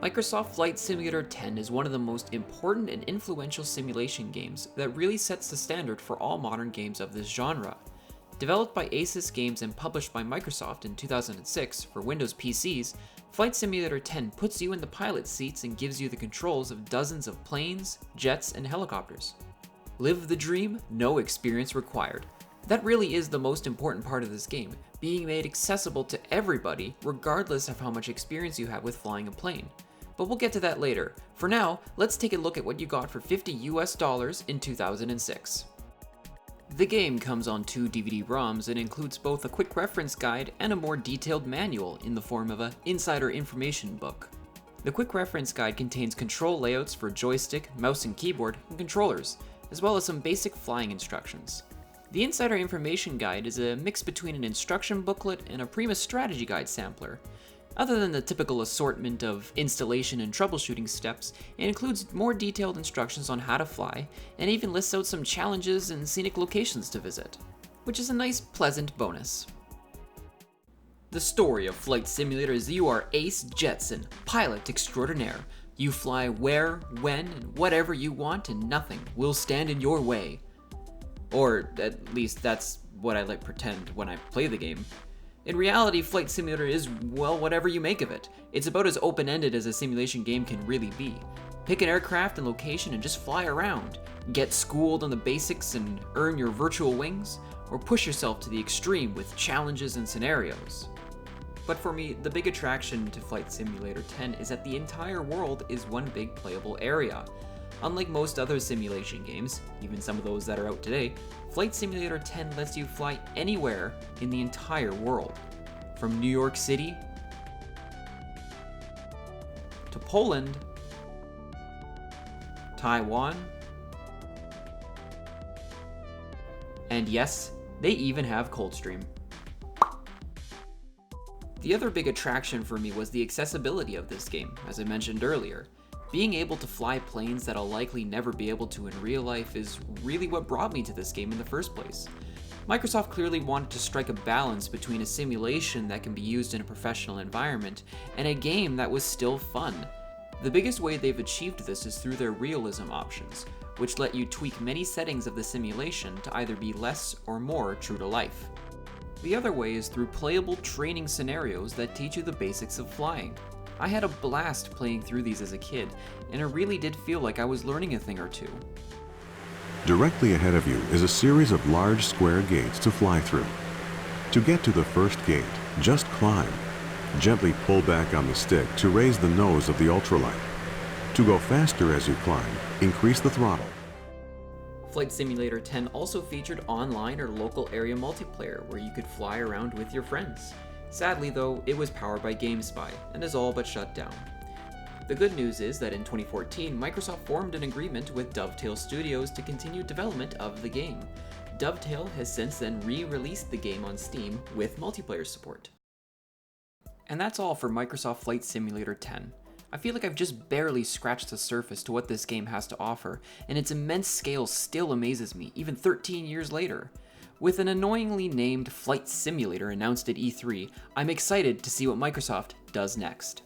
Microsoft Flight Simulator 10 is one of the most important and influential simulation games that really sets the standard for all modern games of this genre. Developed by Asus Games and published by Microsoft in 2006 for Windows PCs, Flight Simulator 10 puts you in the pilot seats and gives you the controls of dozens of planes, jets, and helicopters. Live the dream, no experience required. That really is the most important part of this game, being made accessible to everybody regardless of how much experience you have with flying a plane. But we'll get to that later. For now, let's take a look at what you got for $50 in 2006. The game comes on 2 DVD-ROMs and includes both a quick reference guide and a more detailed manual in the form of an insider information book. The quick reference guide contains control layouts for joystick, mouse and keyboard, and controllers, as well as some basic flying instructions. The Insider Information Guide is a mix between an instruction booklet and a Primus strategy guide sampler. Other than the typical assortment of installation and troubleshooting steps, it includes more detailed instructions on how to fly, and even lists out some challenges and scenic locations to visit, which is a nice, pleasant bonus. The story of Flight Simulator is you are Ace Jetson, pilot extraordinaire. You fly where, when, and whatever you want, and nothing will stand in your way. Or at least that's what I pretend when I play the game. In reality, Flight Simulator is, well, whatever you make of it. It's about as open-ended as a simulation game can really be. Pick an aircraft and location and just fly around. Get schooled on the basics and earn your virtual wings, or push yourself to the extreme with challenges and scenarios. But for me, the big attraction to Flight Simulator 10 is that the entire world is one big playable area. Unlike most other simulation games, even some of those that are out today, Flight Simulator 10 lets you fly anywhere in the entire world. From New York City to Poland, Taiwan, and yes, they even have Coldstream. The other big attraction for me was the accessibility of this game, as I mentioned earlier. Being able to fly planes that I'll likely never be able to in real life is really what brought me to this game in the first place. Microsoft clearly wanted to strike a balance between a simulation that can be used in a professional environment and a game that was still fun. The biggest way they've achieved this is through their realism options, which let you tweak many settings of the simulation to either be less or more true to life. The other way is through playable training scenarios that teach you the basics of flying. I had a blast playing through these as a kid, and it really did feel like I was learning a thing or two. Directly ahead of you is a series of large square gates to fly through. To get to the first gate, just climb. Gently pull back on the stick to raise the nose of the ultralight. To go faster as you climb, increase the throttle. Flight Simulator 10 also featured online or local area multiplayer where you could fly around with your friends. Sadly though, it was powered by GameSpy and is all but shut down. The good news is that in 2014, Microsoft formed an agreement with Dovetail Studios to continue development of the game. Dovetail has since then re-released the game on Steam with multiplayer support. And that's all for Microsoft Flight Simulator 10. I feel like I've just barely scratched the surface to what this game has to offer, and its immense scale still amazes me, even 13 years later. With an annoyingly named Flight Simulator announced at E3, I'm excited to see what Microsoft does next.